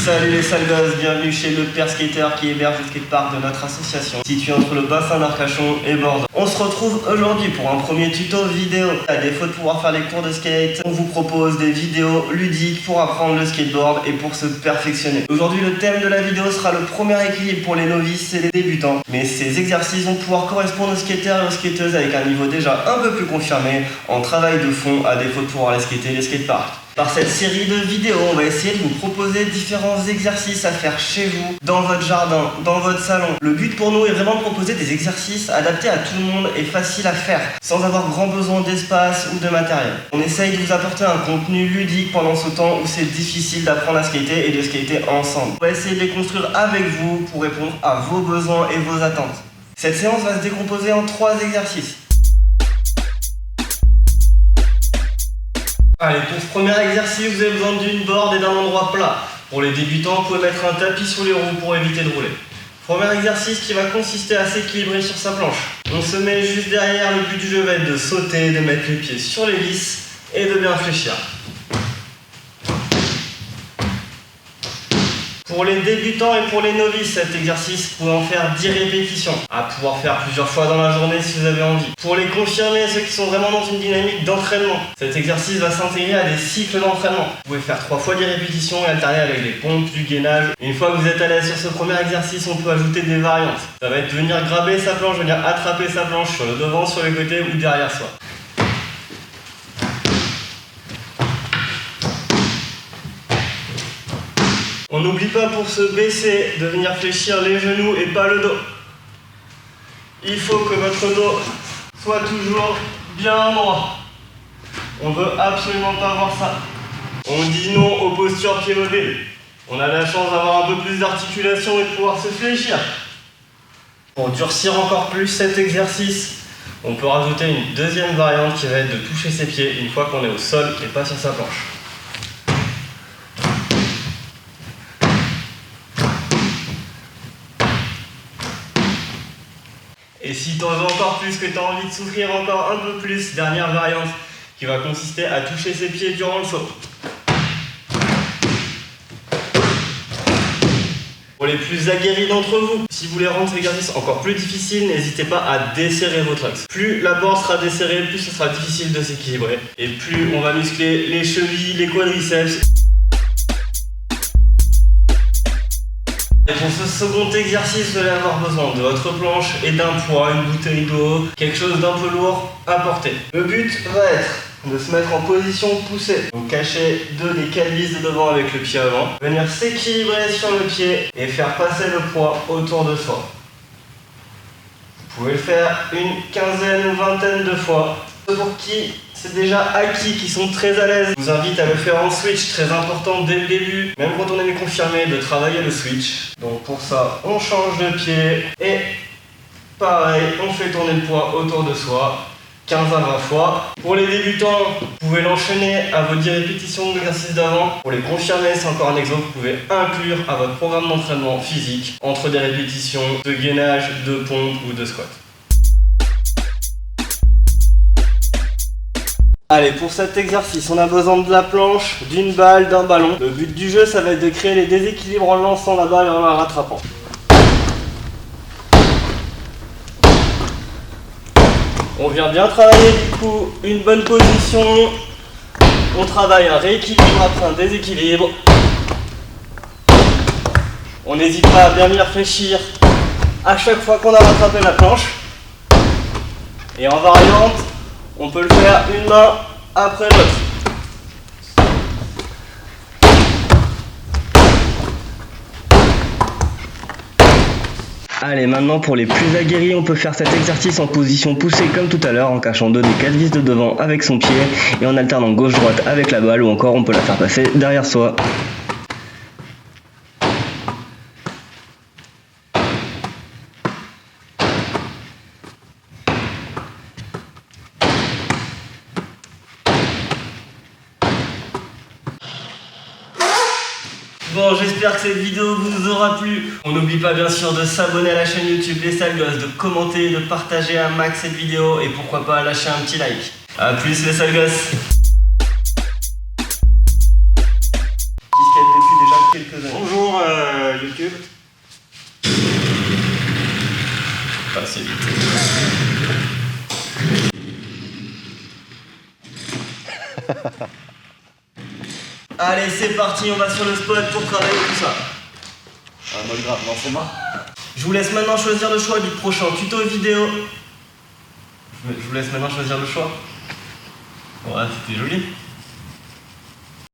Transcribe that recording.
Salut les sales gosses, bienvenue chez le Père Skater qui héberge le skatepark de notre association, situé entre le bassin d'Arcachon et Bordeaux. On se retrouve aujourd'hui pour un premier tuto vidéo. À défaut de pouvoir faire les cours de skate, on vous propose des vidéos ludiques pour apprendre le skateboard et pour se perfectionner. Aujourd'hui, le thème de la vidéo sera le premier équilibre pour les novices et les débutants. Mais ces exercices vont pouvoir correspondre aux skateurs et aux skateuses avec un niveau déjà un peu plus confirmé en travail de fond, à défaut de pouvoir les skater les skateparks. Par cette série de vidéos, on va essayer de vous proposer différents exercices à faire chez vous, dans votre jardin, dans votre salon. Le but pour nous est vraiment de proposer des exercices adaptés à tout le monde et faciles à faire, sans avoir grand besoin d'espace ou de matériel. On essaye de vous apporter un contenu ludique pendant ce temps où c'est difficile d'apprendre à skater et de skater ensemble. On va essayer de les construire avec vous pour répondre à vos besoins et vos attentes. Cette séance va se décomposer en 3 exercices. Allez, pour ce premier exercice, vous avez besoin d'une board et d'un endroit plat. Pour les débutants, vous pouvez mettre un tapis sur les roues pour éviter de rouler. Premier exercice qui va consister à s'équilibrer sur sa planche. On se met juste derrière, le but du jeu va être de sauter, de mettre les pieds sur les vis et de bien fléchir. Pour les débutants et pour les novices, cet exercice, vous pouvez en faire 10 répétitions, à pouvoir faire plusieurs fois dans la journée si vous avez envie. Pour les confirmés, ceux qui sont vraiment dans une dynamique d'entraînement, cet exercice va s'intégrer à des cycles d'entraînement. Vous pouvez faire 3 fois 10 répétitions et alterner avec les pompes, du gainage. Une fois que vous êtes à l'aise sur ce premier exercice, on peut ajouter des variantes. Ça va être venir graber sa planche, venir attraper sa planche sur le devant, sur le côté ou derrière soi. On n'oublie pas pour se baisser de venir fléchir les genoux et pas le dos. Il faut que votre dos soit toujours bien droit. On veut absolument pas voir ça. On dit non aux postures pieds levés. On a la chance d'avoir un peu plus d'articulation et de pouvoir se fléchir. Pour durcir encore plus cet exercice, on peut rajouter une deuxième variante qui va être de toucher ses pieds une fois qu'on est au sol et pas sur sa planche. Et si tu en veux encore plus, que tu as envie de souffrir encore un peu plus, dernière variante qui va consister à toucher ses pieds durant le saut. Pour les plus aguerris d'entre vous, si vous voulez rendre cet exercice encore plus difficile, n'hésitez pas à desserrer vos trucks. Plus la board sera desserrée, plus ce sera difficile de s'équilibrer. Et plus on va muscler les chevilles, les quadriceps. Et pour ce second exercice, vous allez avoir besoin de votre planche et d'un poids, une bouteille d'eau, quelque chose d'un peu lourd à porter. Le but va être de se mettre en position poussée. Donc cacher 2 des 4 vis de devant avec le pied avant. Venir s'équilibrer sur le pied et faire passer le poids autour de soi. Vous pouvez le faire une quinzaine ou vingtaine de fois. Pour qui c'est déjà acquis, qui sont très à l'aise, je vous invite à le faire en switch, très important dès le début, même quand on est confirmé, de travailler le switch. Donc pour ça, on change de pied et pareil, on fait tourner le poids autour de soi, 15 à 20 fois. Pour les débutants, vous pouvez l'enchaîner à vos 10 répétitions de l'exercice d'avant. Pour les confirmés, c'est encore un exemple, vous pouvez inclure à votre programme d'entraînement physique entre des répétitions de gainage, de pompe ou de squat. Allez, pour cet exercice, on a besoin de la planche, d'une balle, d'un ballon. Le but du jeu, ça va être de créer les déséquilibres en lançant la balle et en la rattrapant. On vient bien travailler du coup une bonne position. On travaille un rééquilibre après un déséquilibre. On n'hésite pas à bien venir fléchir à chaque fois qu'on a rattrapé la planche. Et en variante, on peut le faire une main après l'autre. Allez, maintenant pour les plus aguerris, on peut faire cet exercice en position poussée comme tout à l'heure, en cachant 2 des 4 vis de devant avec son pied et en alternant gauche-droite avec la balle, ou encore on peut la faire passer derrière soi. Bon, j'espère que cette vidéo vous aura plu. On n'oublie pas bien sûr de s'abonner à la chaîne YouTube Les Sales Gosses, de commenter, de partager un max cette vidéo et pourquoi pas lâcher un petit like. A plus les Sales Gosses. Qui skate depuis déjà quelques années. Bonjour YouTube. Pas assez vite. Allez, c'est parti, on va sur le spot pour travailler tout ça. Ah, mode grave, non, c'est mort. Je vous laisse maintenant choisir le choix du prochain tuto vidéo. Je vous laisse maintenant choisir le choix. Ouais, c'était joli.